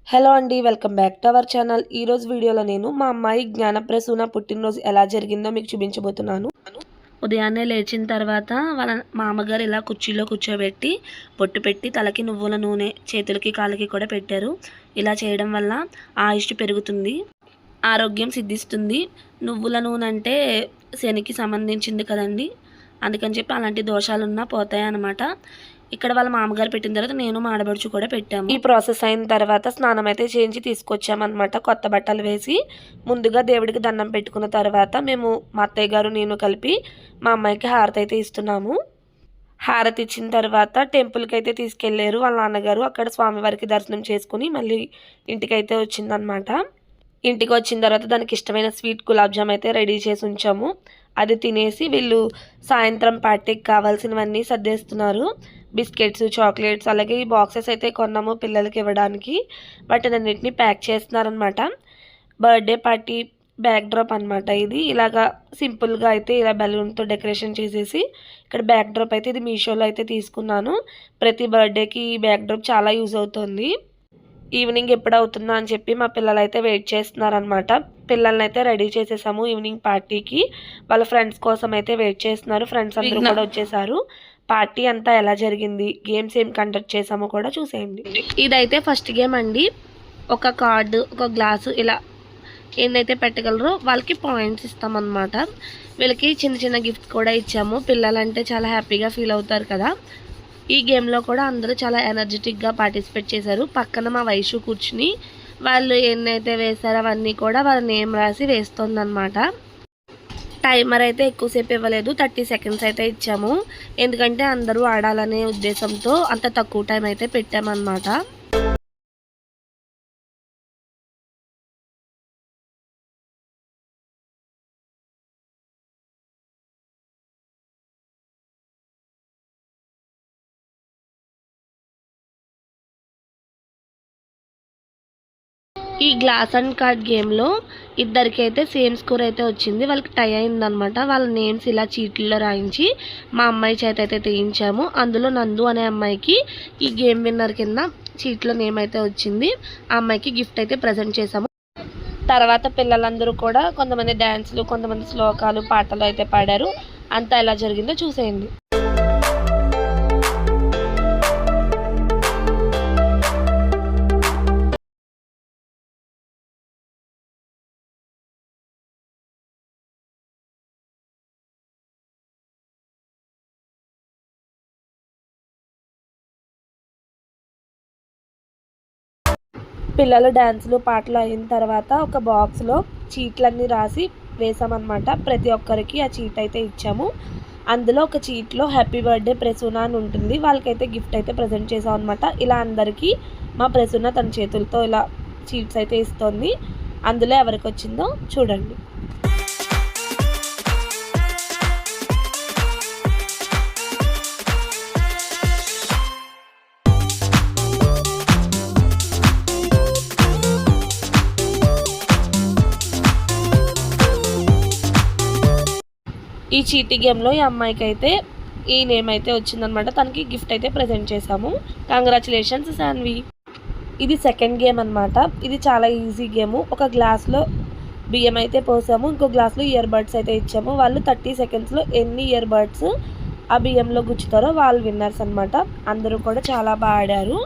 Hello అండి, welcome back to our channel. ఈ రోజు వీడియోలో నేను మా అమ్మాయి జ్ఞానప్రసూన పుట్టినరోజు ఎలా జరిగిందో మీకు చూపించబోతున్నాను. ఉదయాన్నే లేచిన తర్వాత వాళ్ళ మామగారు ఇలా కుర్చీలో కూర్చోబెట్టి బొట్టు పెట్టి తలకి నువ్వుల నూనె చేతులకి కాళ్ళకి కూడా పెట్టారు. ఇలా చేయడం వల్ల ఆయుష్ పెరుగుతుంది, ఆరోగ్యం సిద్ధిస్తుంది. నువ్వుల నూనె అంటే శనికి సంబంధించింది కదండి, అందుకని చెప్పి అలాంటి దోషాలున్నా పోతాయి అన్నమాట. ఇక్కడ వాళ్ళ మామగారు పెట్టిన తర్వాత నేను మా ఆడబడుచు కూడా పెట్టాము. ఈ ప్రాసెస్ అయిన తర్వాత స్నానం అయితే చేయించి తీసుకొచ్చామన్నమాట. కొత్త బట్టలు వేసి ముందుగా దేవుడికి దండం పెట్టుకున్న తర్వాత మేము మా అత్తయ్య గారు నేను కలిపి మా అమ్మాయికి హారతి అయితే ఇస్తున్నాము. హారతి ఇచ్చిన తర్వాత టెంపుల్కి అయితే తీసుకెళ్లారు వాళ్ళ నాన్నగారు. అక్కడ స్వామివారికి దర్శనం చేసుకుని మళ్ళీ ఇంటికైతే వచ్చిందనమాట. ఇంటికి వచ్చిన తర్వాత దానికి ఇష్టమైన స్వీట్ గులాబ్ జామ్ అయితే రెడీ చేసి ఉంచాము. అది తినేసి వీళ్ళు సాయంత్రం పార్టీకి కావాల్సినవన్నీ సర్దేస్తున్నారు. బిస్కెట్స్, చాక్లెట్స్, అలాగే ఈ బాక్సెస్ అయితే కొన్నాము పిల్లలకి ఇవ్వడానికి. వాటినన్నిటిని ప్యాక్ చేస్తున్నారనమాట. బర్త్డే పార్టీ బ్యాక్ డ్రాప్ అనమాట ఇది. ఇలాగా సింపుల్గా అయితే ఇలా బెలూన్తో డెకరేషన్ చేసేసి ఇక్కడ బ్యాక్ డ్రాప్ అయితే ఇది మీషోలో అయితే తీసుకున్నాను. ప్రతి బర్త్డేకి ఈ బ్యాక్ డ్రాప్ చాలా యూజ్ అవుతుంది. ఈవినింగ్ ఎప్పుడు అవుతుందా అని చెప్పి మా పిల్లలు అయితే వెయిట్ చేస్తున్నారనమాట. పిల్లల్ని అయితే రెడీ చేసేసాము ఈవినింగ్ పార్టీకి. వాళ్ళ ఫ్రెండ్స్ కోసం అయితే వెయిట్ చేస్తున్నారు. ఫ్రెండ్స్ అందరూ కూడా వచ్చేసారు. పార్టీ అంతా ఎలా జరిగింది, గేమ్స్ ఏం కండక్ట్ చేసామో కూడా చూసేయండి. ఇదైతే ఫస్ట్ గేమ్ అండి. ఒక కార్డు, ఒక గ్లాసు ఇలా ఏందైతే పెట్టగలరో వాళ్ళకి పాయింట్స్ ఇస్తామన్నమాట. వీళ్ళకి చిన్న చిన్న గిఫ్ట్ కూడా ఇచ్చాము. పిల్లలంటే చాలా హ్యాపీగా ఫీల్ అవుతారు కదా. ఈ గేమ్లో కూడా అందరూ చాలా ఎనర్జెటిక్గా పార్టిసిపేట్ చేశారు. పక్కన మా వైషు కూర్చుని వాళ్ళు ఎన్నైతే వేశారో అవన్నీ కూడా వాళ్ళ నేమ్ రాసి వేస్తుందన్నమాట. టైమర్ అయితే ఎక్కువసేపు ఇవ్వలేదు, 30 సెకండ్స్ అయితే ఇచ్చాము. ఎందుకంటే అందరూ ఆడాలనే ఉద్దేశంతో అంత తక్కువ టైం అయితే పెట్టామన్నమాట. ఈ గ్లాస్ అండ్ కార్డ్ గేమ్లో ఇద్దరికైతే సేమ్ స్కోర్ అయితే వచ్చింది. వాళ్ళకి టై అయిందనమాట. వాళ్ళ నేమ్స్ ఇలా చీట్లలో రాయించి మా అమ్మాయి చేత అయితే తీయించాము. అందులో నందు అనే అమ్మాయికి ఈ గేమ్ విన్నర్ కింద చీట్లో నేమ్ అయితే వచ్చింది. ఆ అమ్మాయికి గిఫ్ట్ అయితే ప్రజెంట్ చేసాము. తర్వాత పిల్లలందరూ కూడా కొంతమంది డ్యాన్సులు, కొంతమంది శ్లోకాలు, పాటలు అయితే పాడారు. అంతా ఎలా జరిగిందో చూసేయండి. పిల్లలు డ్యాన్సులు, పాటలు అయిన తర్వాత ఒక బాక్స్లో చీట్లన్నీ రాసి వేసామన్నమాట. ప్రతి ఒక్కరికి ఆ చీట్ అయితే ఇచ్చాము. అందులో ఒక చీట్లో హ్యాపీ బర్త్డే ప్రసూన అని ఉంటుంది. వాళ్ళకైతే గిఫ్ట్ అయితే ప్రజెంట్ చేసాం అనమాట. ఇలా అందరికీ మా ప్రసూన తన చేతులతో ఇలా చీట్స్ అయితే ఇస్తుంది. అందులో ఎవరికి వచ్చిందో చూడండి. ఈ చీటీ గేమ్లో ఈ అమ్మాయికి అయితే ఈ నేమ్ అయితే వచ్చిందనమాట. తనకి గిఫ్ట్ అయితే ప్రజెంట్ చేసాము. కంగ్రాచులేషన్స్ సాన్వి. ఇది సెకండ్ గేమ్ అనమాట. ఇది చాలా ఈజీ గేము. ఒక గ్లాస్లో బియ్యం అయితే పోసాము, ఇంకో గ్లాస్లో ఇయర్ బడ్స్ అయితే ఇచ్చాము. వాళ్ళు 30 సెకండ్స్లో ఎన్ని ఇయర్ బడ్స్ ఆ బియ్యంలో గుచ్చుతారో వాళ్ళు విన్నర్స్ అనమాట. అందరూ కూడా చాలా బాగా ఆడారు.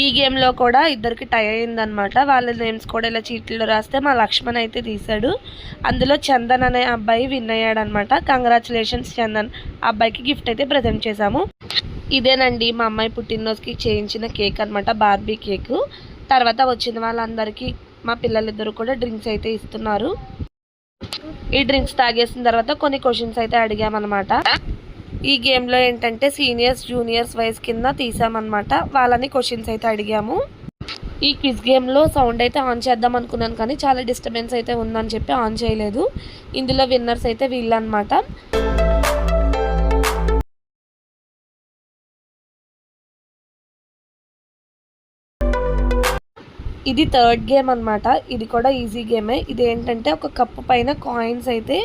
ఈ గేమ్లో కూడా ఇద్దరికి టై అయిందనమాట. వాళ్ళ నేమ్స్ కూడా ఇలా చీట్లో రాస్తే మా లక్ష్మణ్ అయితే తీశాడు. అందులో చందన్ అనే అబ్బాయి విన్ అయ్యాడనమాట. కంగ్రాచులేషన్స్ చందన్. అబ్బాయికి గిఫ్ట్ అయితే ప్రజెంట్ చేశాము. ఇదేనండి మా అమ్మాయి పుట్టినరోజుకి చేయించిన కేక్ అనమాట, బార్బీ కేక్. తర్వాత వచ్చిన వాళ్ళందరికీ మా పిల్లలిద్దరూ కూడా డ్రింక్స్ అయితే ఇస్తున్నారు. ఈ డ్రింక్స్ తాగేసిన తర్వాత కొన్ని క్వశ్చన్స్ అయితే అడిగామన్నమాట. ఈ గేమ్లో ఏంటంటే సీనియర్స్ జూనియర్స్ వైస్ కింద తీసామన్నమాట. వాళ్ళని క్వశ్చన్స్ అయితే అడిగాము. ఈ క్విజ్ గేమ్లో సౌండ్ అయితే ఆన్ చేద్దాం అనుకున్నాను, కానీ చాలా డిస్టర్బెన్స్ అయితే ఉందని చెప్పి ఆన్ చేయలేదు. ఇందులో విన్నర్స్ అయితే వీళ్ళనమాట. ఇది థర్డ్ గేమ్ అనమాట. ఇది కూడా ఈజీ గేమే. ఇది ఏంటంటే ఒక కప్పు పైన కాయిన్స్ అయితే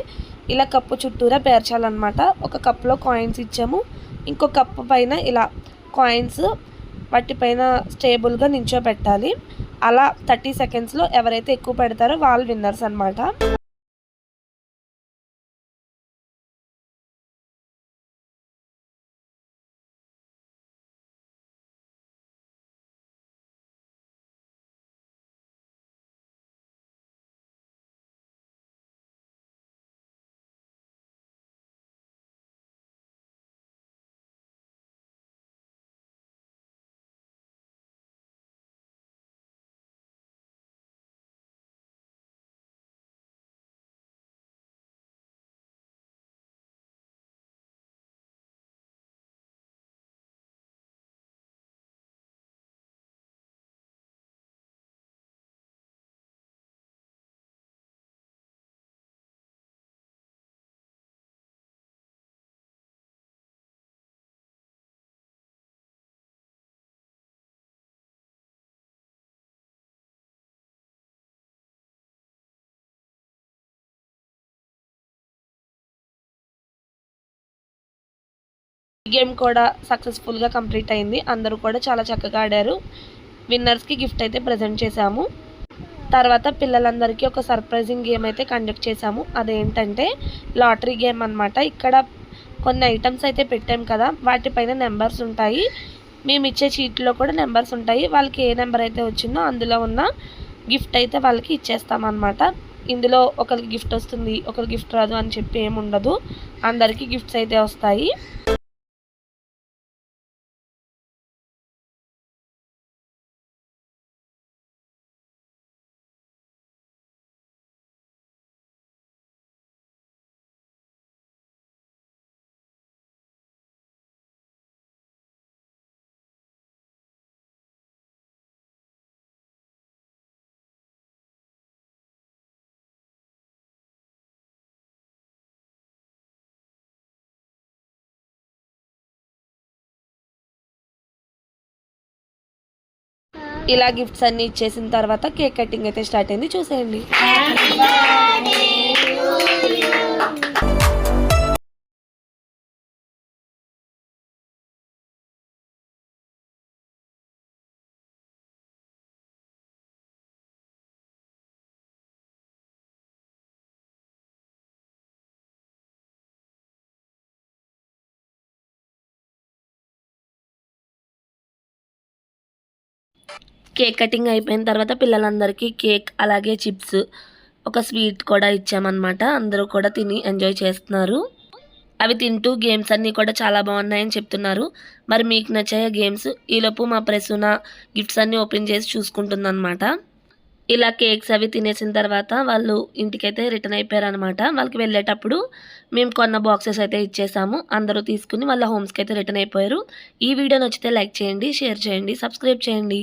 ఇలా కప్పు చుట్టూరా పేర్చాలన్నమాట. ఒక కప్పులో కాయిన్స్ ఇచ్చాము, ఇంకో కప్పు పైన ఇలా కాయిన్స్ వాటిపైన స్టేబుల్గా నించోబెట్టాలి. అలా 30 సెకండ్స్లో ఎవరైతే ఎక్కువ పెడతారో వాళ్ళు విన్నర్స్ అనమాట. ఈ గేమ్ కూడా సక్సెస్ఫుల్గా కంప్లీట్ అయింది. అందరూ కూడా చాలా చక్కగా ఆడారు. విన్నర్స్కి గిఫ్ట్ అయితే ప్రజెంట్ చేశాము. తర్వాత పిల్లలందరికీ ఒక సర్ప్రైజింగ్ గేమ్ అయితే కండక్ట్ చేశాము. అదేంటంటే లాటరీ గేమ్ అనమాట. ఇక్కడ కొన్ని ఐటమ్స్ అయితే పెట్టాం కదా, వాటిపైన నెంబర్స్ ఉంటాయి. మేము ఇచ్చే చీట్లో కూడా నెంబర్స్ ఉంటాయి. వాళ్ళకి ఏ నెంబర్ అయితే వచ్చిందో అందులో ఉన్న గిఫ్ట్ అయితే వాళ్ళకి ఇచ్చేస్తామన్నమాట. ఇందులో ఒకరికి గిఫ్ట్ వస్తుంది, ఒకరికి గిఫ్ట్ రాదు అని చెప్పి ఏముండదు. అందరికీ గిఫ్ట్స్ అయితే వస్తాయి. ఇలా గిఫ్ట్స్ అన్ని ఇచ్చేసిన తర్వాత కేక్ కటింగ్ అయితే స్టార్ట్ అయింది. చూసేయండి. కేక్ కటింగ్ అయిపోయిన తర్వాత పిల్లలందరికీ కేక్ అలాగే చిప్స్ ఒక స్వీట్ కూడా ఇచ్చామన్నమాట. అందరూ కూడా తిని ఎంజాయ్ చేస్తున్నారు. అవి తింటూ గేమ్స్ అన్నీ కూడా చాలా బాగున్నాయని చెప్తున్నారు. మరి మీకు నచ్చాయా గేమ్స్? ఈలోపు మా ప్రసూన గిఫ్ట్స్ అన్నీ ఓపెన్ చేసి చూసుకుంటుందన్నమాట. ఇలా కేక్స్ అవి తినేసిన తర్వాత వాళ్ళు ఇంటికైతే రిటర్న్ అయిపోయారనమాట. వాళ్ళకి వెళ్ళేటప్పుడు మేము కొన్న బాక్సెస్ అయితే ఇచ్చేసాము. అందరూ తీసుకుని వాళ్ళ హోమ్స్కి అయితే రిటర్న్ అయిపోయారు. ఈ వీడియో నచ్చితే లైక్ చేయండి, షేర్ చేయండి, సబ్స్క్రైబ్ చేయండి.